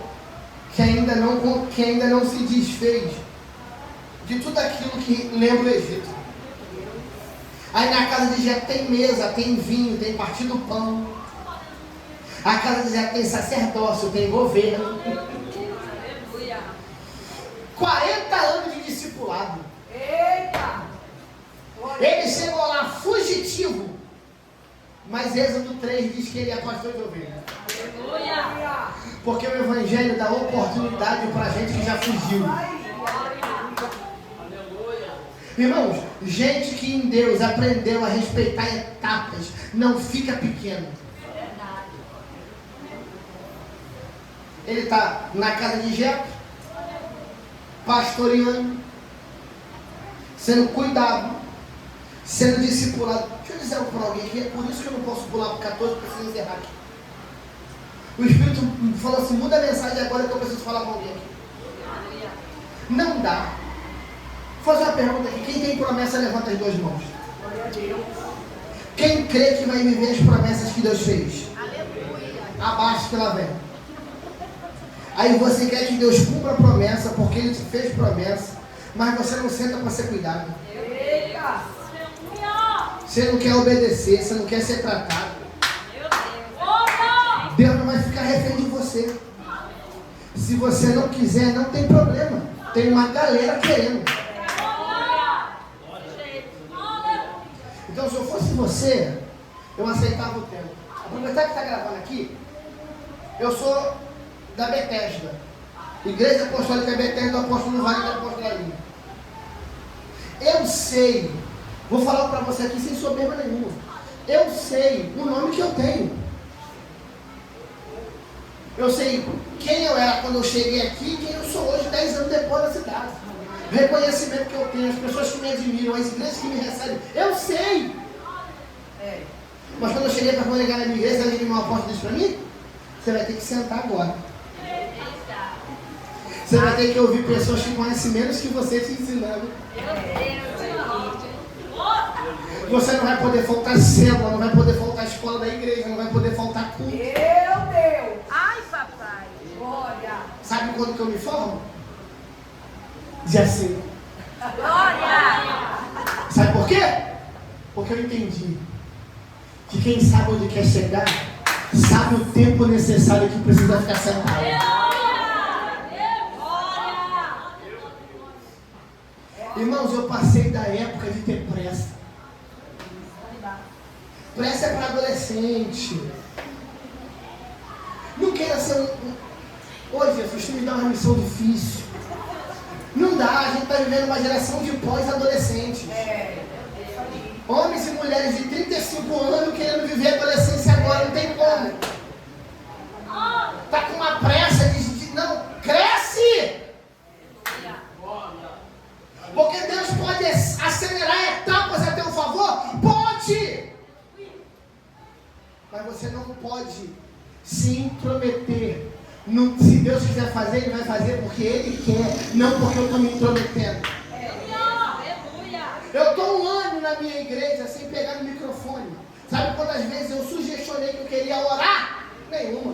que ainda não se desfez de tudo aquilo que lembra o Egito. Aí na casa de Jetro tem mesa, tem vinho, tem partido pão. A casa de Jetro tem sacerdócio, tem governo. 40 anos de discipulado. Eita! Ele chegou lá fugitivo. Mas Êxodo 3 diz que ele é pastor de ovelha. Porque o Evangelho dá oportunidade para a gente que já fugiu. Irmãos, gente que em Deus aprendeu a respeitar etapas, não fica pequeno. Ele está na casa de Jetro, pastoreando, sendo cuidado, sendo discipulado. Deixa eu dizer algo para alguém aqui, é por isso que eu não posso pular para 14, porque preciso encerrar aqui. O Espírito falou assim: muda a mensagem agora que eu preciso falar com alguém aqui. Não dá. Vou fazer uma pergunta aqui: quem tem promessa, levanta as 2 mãos. Quem crê que vai viver as promessas que Deus fez? Abaixa que lá vem. Aí você quer que Deus cumpra a promessa, porque Ele te fez promessa. mas você não senta para ser cuidado. Eita! Você não quer obedecer, você não quer ser tratado. Meu Deus! Deus não vai ficar refém de você. Se você não quiser, não tem problema. Tem uma galera querendo. Então, se eu fosse você, eu aceitava o tempo. Aproveitar que está gravando aqui, eu sou da Bethesda. Igreja Apostólica Bethesda do Apóstolo Vale da Apóstolo Aline. Eu sei, vou falar para você aqui sem soberba nenhuma. Eu sei o nome que eu tenho. Eu sei quem eu era quando eu cheguei aqui e quem eu sou hoje, 10 anos depois da cidade. O reconhecimento que eu tenho, as pessoas que me admiram, as igrejas que me recebem. Eu sei. Mas quando eu cheguei para congregar na minha igreja, alguém me apóstolo disse para mim: você vai ter que sentar agora. Você vai ter que ouvir pessoas que conhecem menos que você te ensinando. Você não vai poder faltar célula, não vai poder faltar escola da igreja, não vai poder faltar culto. Meu Deus! Ai, papai! Glória! Sabe quando que eu me formo? Dia 5. Glória! Sabe por quê? Porque eu entendi que quem sabe onde quer chegar, sabe o tempo necessário que precisa ficar sentado. Irmãos, eu passei da época de ter pressa. Pressa é para adolescente. Não queira ser Ô Jesus, tu me dá uma missão difícil. Não dá, a gente está vivendo uma geração de pós-adolescentes. Homens e mulheres de 35 anos querendo viver a adolescência agora, não tem como. Está com uma pressa de não, cresce! Porque Deus pode acelerar etapas a teu favor? Pode! Mas você não pode se intrometer. Se Deus quiser fazer, Ele vai fazer porque Ele quer, não porque eu estou me intrometendo. Eu estou 1 ano na minha igreja sem pegar no microfone. Sabe quantas vezes eu sugestionei que eu queria orar? Nenhuma.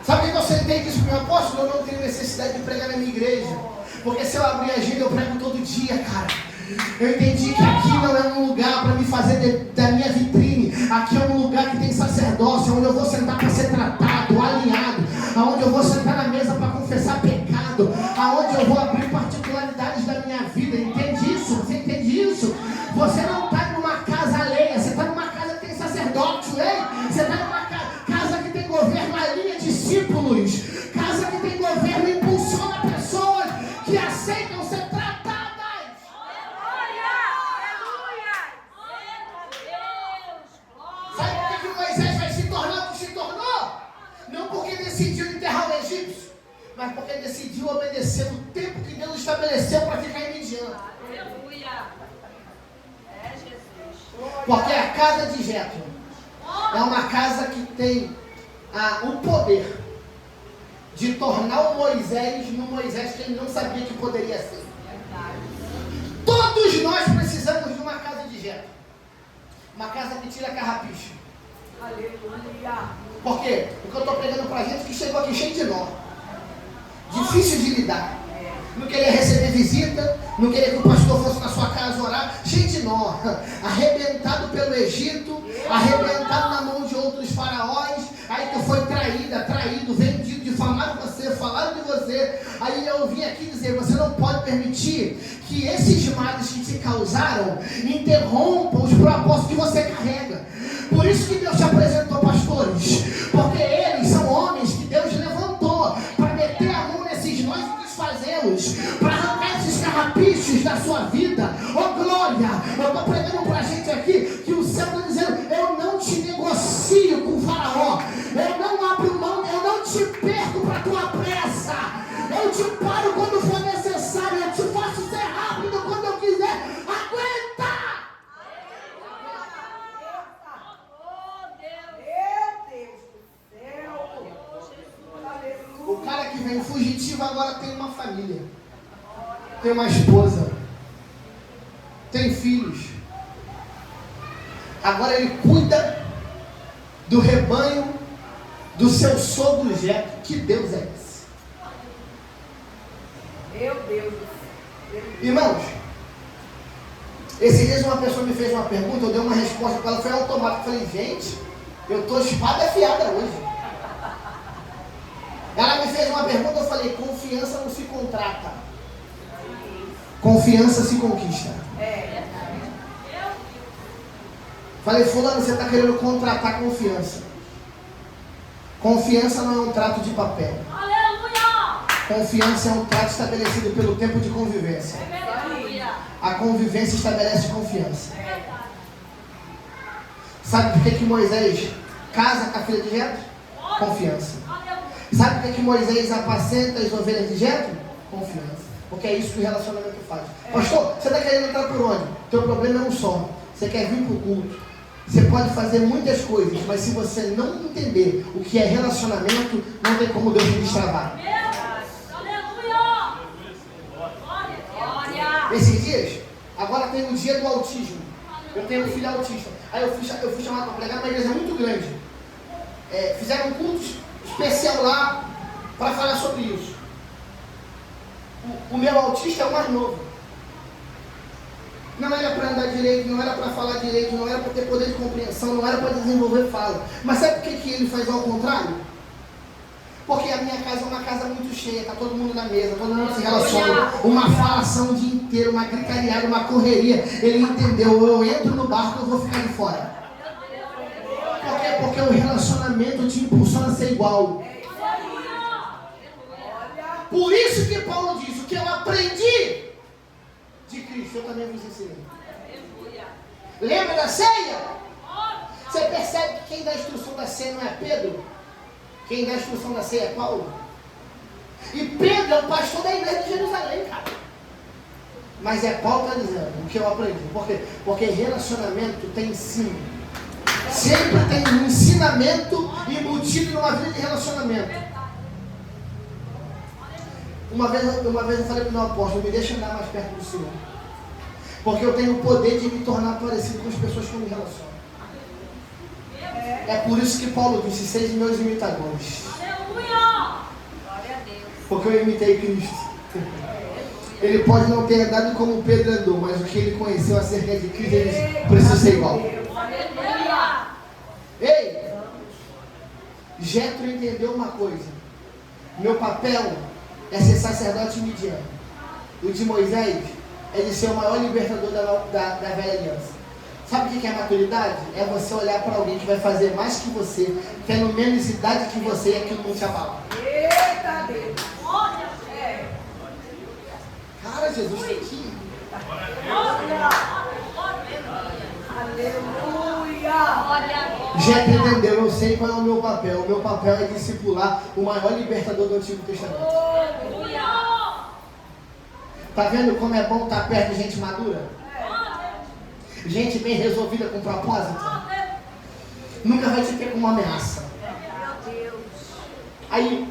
Sabe o que eu sentei e disse para o meu apóstolo? Eu não tenho necessidade de pregar na minha igreja. Porque se eu abrir a agenda, eu prego todo dia, cara. Eu entendi que aqui não é um lugar para me fazer da minha vitrine. Aqui é um lugar que tem sacerdócio, onde eu vou sentar para ser tratado, alinhado. Onde eu vou sentar na mesa para confessar pecado. Aonde eu vou abrir particularidades da minha vida. Entende isso? Você entende isso? Você não está numa casa alheia. Você está numa casa que tem sacerdócio, hein? Você está numa casa que tem governo, alinha discípulos. Casa que tem governo, impulsiona pessoas que aceitam ser tratadas. Sabe por que Moisés vai se tornar o que se tornou? Não porque decidiu enterrar o egípcio, mas porque decidiu obedecer o tempo que Deus estabeleceu para ficar em Midian. Porque a casa de Jetro é uma casa que tem o poder de tornar o Moisés no Moisés que ele não sabia que poderia ser. Todos nós precisamos de uma casa de Jetro. Uma casa que tira carrapicho. Aleluia! Por quê? Porque eu estou pregando para gente que chegou aqui cheio de nó. Difícil de lidar. Não queria receber visita, não queria que o pastor fosse na sua casa orar. Cheio de nó. Arrebentado pelo Egito, arrebentado na mão de outros faraós. Aí tu foi traído, vendido, difamaram você, falaram de você. Aí eu vim aqui dizer, você não pode permitir que esses males que te causaram interrompam os propósitos que você carrega. Por isso que Deus te apresentou pastores, porque eles são homens que Deus levantou para meter a mão nesses nós e desfazê-los, para arrancar esses carrapichos da sua vida. Oh glória! Eu estou pregando para a gente aqui que o céu está dizendo, eu não te negocio com o faraó, eu não abro mão, eu não te perco para a tua pressa, eu te paro quando for necessário, eu te faço ser rápido quando eu quiser. Aguenta! O cara que vem fugitivo agora tem uma família, tem uma esposa, tem filhos. Agora ele cuida do rebanho do seu sogro Jetro. Que Deus é esse? Meu Deus. Irmãos, esses dias uma pessoa me fez uma pergunta, eu dei uma resposta para ela, foi automático. Eu falei, gente, eu estou espada afiada hoje. Ela me fez uma pergunta, eu falei, confiança não se contrata. Confiança se conquista. Falei, fulano, você está querendo contratar confiança. Confiança não é um trato de papel. Aleluia! Confiança é um trato estabelecido pelo tempo de convivência. Aleluia! A convivência estabelece confiança. Sabe por que Moisés casa com a filha de Jetro? Confiança. Sabe por que Moisés apacenta as ovelhas de Jetro? Confiança. Porque é isso que o relacionamento faz. Pastor, você está querendo entrar por onde? Teu problema é um só. Você quer vir para o culto. Você pode fazer muitas coisas, mas se você não entender o que é relacionamento, não tem como Deus te destravar. Esses dias, agora tem o dia do autismo. Eu tenho um filho autista. Aí eu fui chamado para pregar numa igreja muito grande. Fizeram um culto especial lá para falar sobre isso. O meu autista é o mais novo. Não era para andar direito, não era para falar direito, não era para ter poder de compreensão, não era para desenvolver fala. Mas sabe por que ele faz ao contrário? Porque a minha casa é uma casa muito cheia, está todo mundo na mesa, todo mundo se relaciona. Uma falação o dia inteiro, uma gritaria, uma correria. Ele entendeu, eu entro no barco, eu vou ficar de fora. Por quê? Porque o relacionamento te impulsiona a ser igual. Por isso que Paulo diz, o que eu aprendi de Cristo, eu também vos ensinei. Lembra da ceia? Você percebe que quem dá a instrução da ceia não é Pedro? Quem dá a instrução da ceia é Paulo. E Pedro é o pastor da igreja de Jerusalém, cara. Mas é Paulo que está dizendo o que eu aprendi. Por quê? Porque relacionamento tem ensino. Sempre tem um ensinamento embutido numa vida de relacionamento. Uma vez eu falei para o meu apóstolo, me deixa andar mais perto do Senhor. Porque eu tenho o poder de me tornar parecido com as pessoas que eu me relaciono. É por isso que Paulo disse, sejam meus imitadores. Aleluia! Glória a Deus. Porque eu imitei Cristo. Ele pode não ter andado como Pedro andou, mas o que ele conheceu acerca de Cristo, ele precisa ser igual. Aleluia! Ei! Jetro entendeu uma coisa. Meu papel é ser sacerdote midiano. O de Moisés é de ser o maior libertador da velha aliança. Sabe o que é maturidade? É você olhar para alguém que vai fazer mais que você, tendo menos idade que você e aquilo não te abala. Eita Deus! Cara, Jesus está aqui. Aleluia! Jetro entendeu, eu sei qual é o meu papel. O meu papel é discipular o maior libertador do Antigo Testamento. Tá vendo como é bom estar perto de gente madura? Gente bem resolvida com propósito. Nunca vai te ter como uma ameaça. Aí,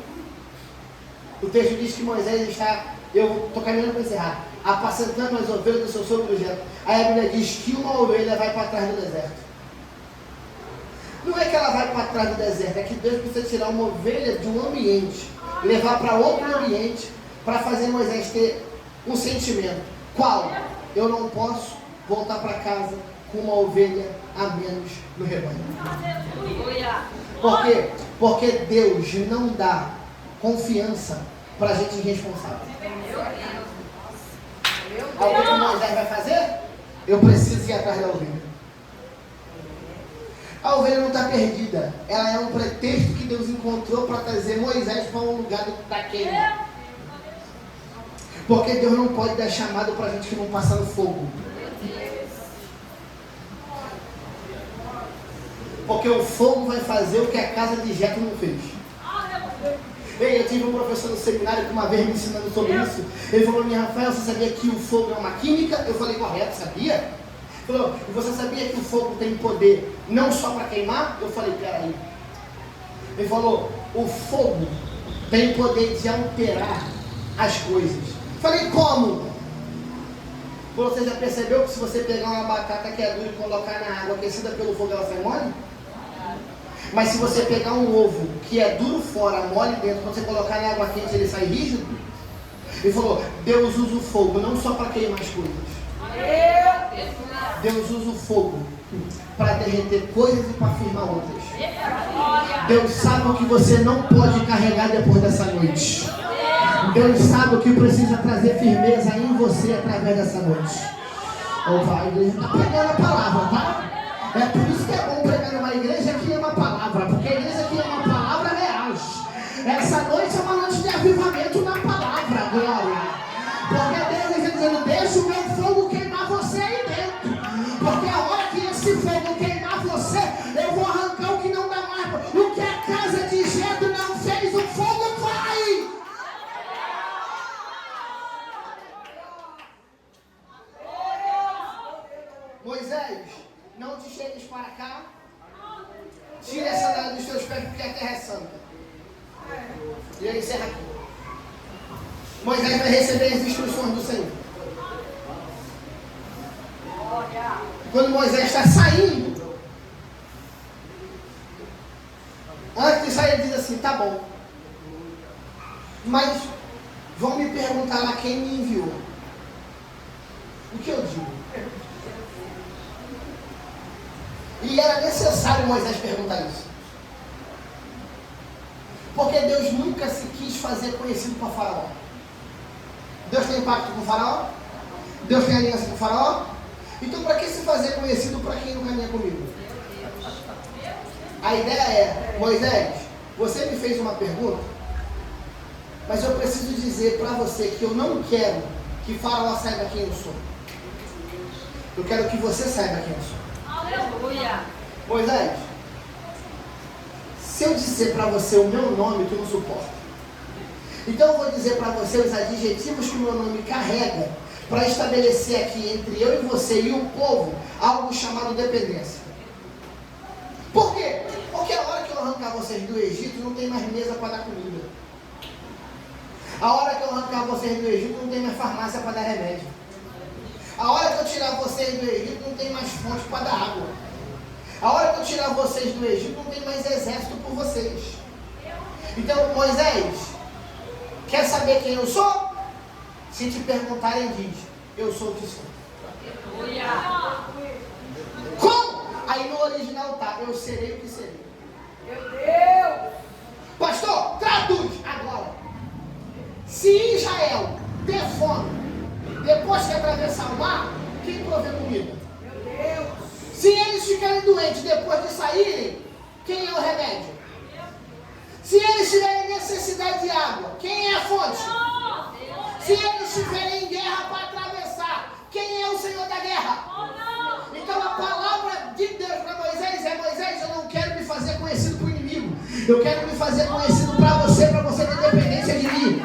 o texto diz que Moisés está, eu estou caminhando para encerrar, apacentando as ovelhas do seu sogro Jetro. Aí a Bíblia diz que uma ovelha vai para trás do deserto. Não é que ela vai para trás do deserto, é que Deus precisa tirar uma ovelha de um ambiente, levar para outro ambiente, para fazer Moisés ter um sentimento. Qual? Eu não posso voltar para casa com uma ovelha a menos no rebanho. Por quê? Porque Deus não dá confiança para gente irresponsável. Aí o que Moisés vai fazer? Eu preciso ir atrás da ovelha. A ovelha não está perdida. Ela é um pretexto que Deus encontrou para trazer Moisés para um lugar da queima. Porque Deus não pode dar chamado para gente que não passa no fogo. Porque o fogo vai fazer o que a casa de Jetro não fez. Ei, eu tive um professor no seminário que uma vez me ensinando sobre isso. Ele falou, Rafael, você sabia que o fogo é uma química? Eu falei, correto, sabia? Ele falou, e você sabia que o fogo tem poder não só para queimar? Eu falei, peraí. Ele falou, o fogo tem poder de alterar as coisas. Eu falei, como? Você já percebeu que se você pegar uma batata que é dura e colocar na água aquecida pelo fogo, ela sai mole? Mas se você pegar um ovo que é duro fora, mole dentro, quando você colocar na água quente ele sai rígido? Ele falou, Deus usa o fogo não só para queimar as coisas. Deus usa o fogo para derreter coisas e para firmar outras. Deus sabe o que você não pode carregar depois dessa noite. Deus sabe o que precisa trazer firmeza em você através dessa noite. A igreja está pregando a palavra, tá? É por isso que é bom pregar numa igreja que ama a palavra, porque a igreja que ama a palavra reage. Essa noite é uma noite de avivamento na palavra, glória. Porque Deus está dizendo, deixa o meu fogo queimar você aí dentro. Porque a hora que esse fogo queimar você, eu vou arrancar o que não dá mais. O que a casa de Jetro não fez, o fogo vai. Moisés, não te chegues para cá. Tira essa sandália dos teus pés, porque a terra é santa. E aí encerra aqui. Moisés vai receber as instruções do Senhor. Quando Moisés está saindo, antes de sair ele diz assim, tá bom, mas vão me perguntar lá quem me enviou. O que eu digo? E era necessário Moisés perguntar isso. Porque Deus nunca se quis fazer conhecido para Faraó. Deus tem pacto com o Faraó? Deus tem aliança com o Faraó? Então para que se fazer conhecido para quem não caminha comigo? A ideia é, Moisés, você me fez uma pergunta, mas eu preciso dizer para você que eu não quero que Faraó saiba quem eu sou. Eu quero que você saiba quem eu sou. Aleluia. Moisés, se eu dizer para você o meu nome, tu não suporta. Então eu vou dizer para você os adjetivos que o meu nome carrega para estabelecer aqui entre eu e você e o povo algo chamado dependência. Por quê? Porque a hora que eu arrancar vocês do Egito não tem mais mesa para dar comida. A hora que eu arrancar vocês do Egito não tem mais farmácia para dar remédio. A hora que eu tirar vocês do Egito não tem mais fonte para dar água. A hora que eu tirar vocês do Egito não tem mais exército por vocês. Então Moisés, quer saber quem eu sou? Se te perguntarem, diz, eu sou o que sou. Como? Aí no original tá, eu serei o que serei. Meu Deus! Pastor, traduz agora. Se Israel ter fome, depois que atravessar o mar, quem provê comida? Meu Deus! Se eles ficarem doentes depois de saírem, quem é o remédio? Se eles tiverem necessidade de água, quem é a fonte? Se eles estiverem em guerra para atravessar, quem é o Senhor da guerra? Então a palavra de Deus para Moisés é, Moisés, eu não quero me fazer conhecido para o inimigo. Eu quero me fazer conhecido para você ter dependência de mim.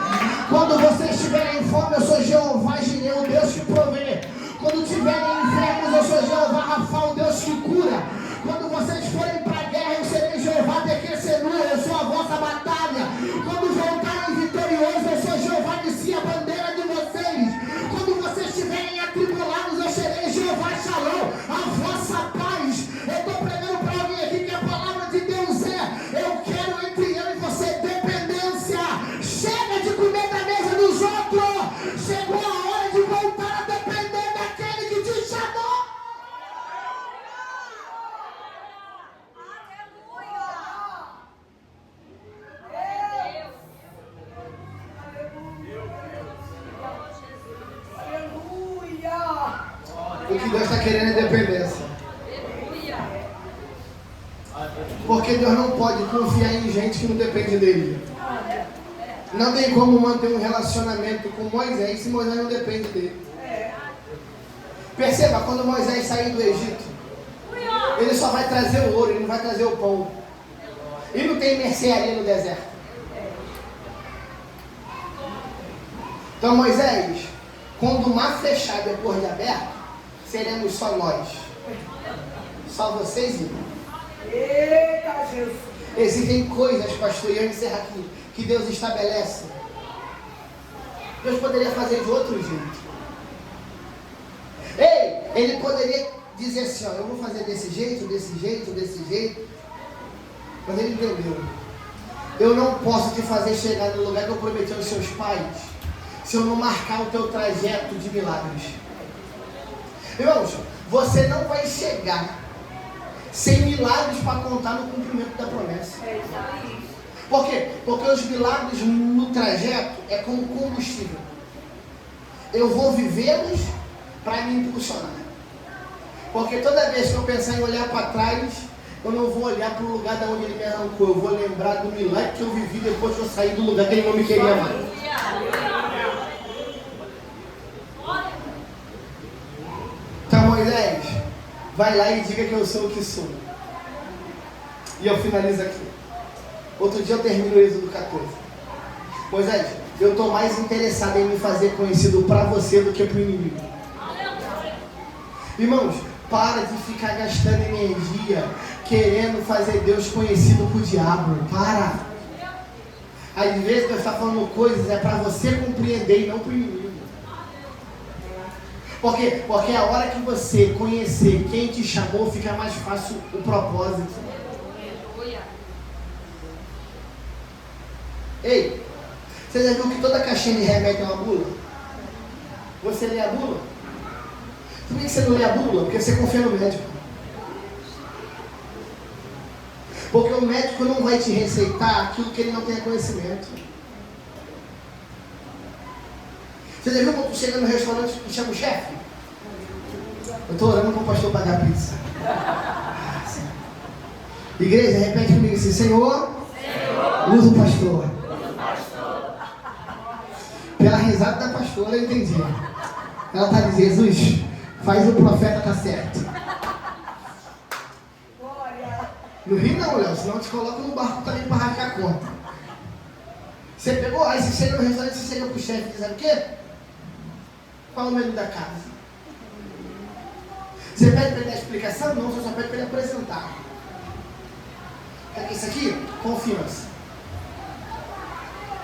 Quando vocês estiverem em fome, eu sou Jeová Jireh, o Deus que provê. Quando tiverem enfermos, eu sou Jeová Rafa, o Deus que cura. Quando vocês forem para a guerra, eu serei Jeová Tequesenu, eu sou a vossa batalha. Quando voltarem vitoriosos, eu sou Jeová Nissi, a bandeira de vocês. Quando vocês estiverem atribulados, eu serei Jeová Shalom, a vossa paz. Eu estou pregando para alguém aqui que a palavra de Deus é, eu quero entre eu e você dependência. Chega de comer da mesa dos outros. Chegou a hora de voltar a depender daquele que te chamou. O que Deus está querendo é dependência. Porque Deus não pode confiar em gente que não depende dele. Não tem como manter um relacionamento com Moisés se Moisés não depende dele. Perceba, quando Moisés sair do Egito, ele só vai trazer o ouro, ele não vai trazer o pão. E não tem mercearia no deserto. Então Moisés, quando o mar fechar depois de aberto, seremos só nós. Só vocês e eu. Eita, Jesus! Existem coisas, pastor, e eu encerro aqui, que Deus estabelece. Deus poderia fazer de outro jeito. Ei, ele poderia dizer assim, ó, eu vou fazer desse jeito, desse jeito, desse jeito. Mas ele entendeu. Eu não posso te fazer chegar no lugar que eu prometi aos seus pais se eu não marcar o teu trajeto de milagres. Irmãos, você não vai chegar sem milagres para contar no cumprimento da promessa. É isso aí. Por quê? Porque os milagres no trajeto é como combustível. Eu vou vivê-los para me impulsionar. Porque toda vez que eu pensar em olhar para trás, eu não vou olhar para o lugar de onde ele me arrancou. Eu vou lembrar do milagre que eu vivi depois que eu saí do lugar que ele não me queria mais. Então, Moisés, vai lá e diga que eu sou o que sou. E eu finalizo aqui. Outro dia eu termino o Êxodo 14. Moisés, eu estou mais interessado em me fazer conhecido para você do que para o inimigo. Irmãos, para de ficar gastando energia querendo fazer Deus conhecido para o diabo. Para. Às vezes Deus está falando coisas é para você compreender e não para o inimigo. Por quê? Porque a hora que você conhecer quem te chamou, fica mais fácil o propósito. Ei, você já viu que toda caixinha de remédio é uma bula? Você lê a bula? Por que você não lê a bula? Porque você confia no médico. Porque o médico não vai te receitar aquilo que ele não tem conhecimento. Você já viu quando tu chega no restaurante e chama o chefe? Eu estou orando para o pastor pagar pizza. Igreja, repete comigo assim: Senhor, usa o pastor. Pela risada da pastora eu entendi. Ela está dizendo: Jesus, faz o profeta tá certo. Não ri não, Léo, senão eu te coloco no barco também para arrancar a conta. Você pegou, aí você chega no restaurante, você chega pro chefe e diz: sabe o quê? Qual é o menu da casa? Você pede para ele dar explicação? Não, você só pede para ele apresentar. É isso aqui? Confiança.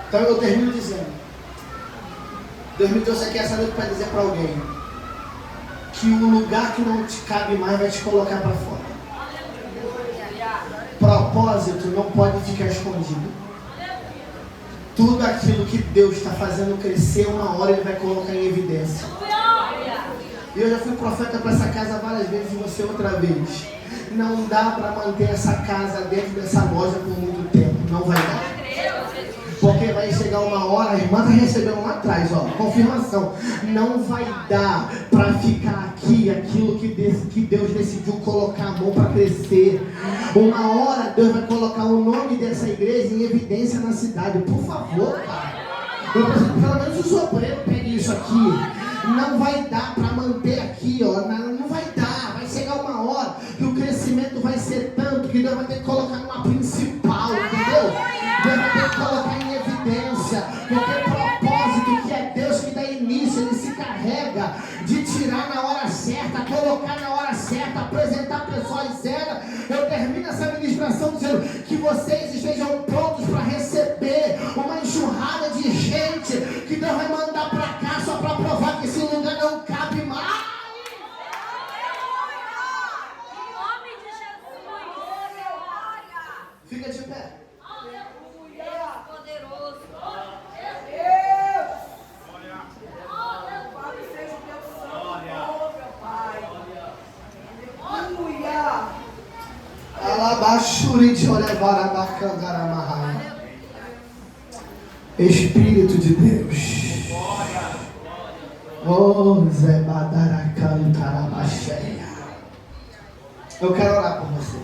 Então eu termino dizendo: Deus me trouxe aqui essa noite para dizer para alguém que o lugar que não te cabe mais vai te colocar para fora. Propósito não pode ficar escondido. Tudo aquilo que Deus está fazendo crescer, uma hora Ele vai colocar em evidência. E eu já fui profeta para essa casa várias vezes e você outra vez. Não dá para manter essa casa dentro dessa loja por muito tempo. Não vai dar. Porque vai chegar uma hora, a irmã está recebendo lá atrás, ó, confirmação. Não vai dar para ficar aqui aquilo que Deus decidiu colocar a mão para crescer. Uma hora Deus vai colocar o nome dessa igreja em evidência na cidade. Por favor, cara. Eu preciso que pelo menos os obreiros peguem isso aqui. Não vai dar para manter aqui, ó. Não vai dar. Vai chegar uma hora que o crescimento vai ser tanto que Deus vai ter que colocar numa principal, entendeu? Deus vai ter que colocar em evidência, porque propósito que é Deus que dá início, Ele se carrega de tirar na hora certa, colocar na hora certa, apresentar pessoas certas. Eu termino essa ministração dizendo que vocês estejam prontos para receber uma enxurrada de gente que Deus vai mandar para cá só para provar que esse lugar não cabe mais. Fica de pé. Espírito de Deus. Oh, Zé Badara Cantarabaxeia. Eu quero orar por você.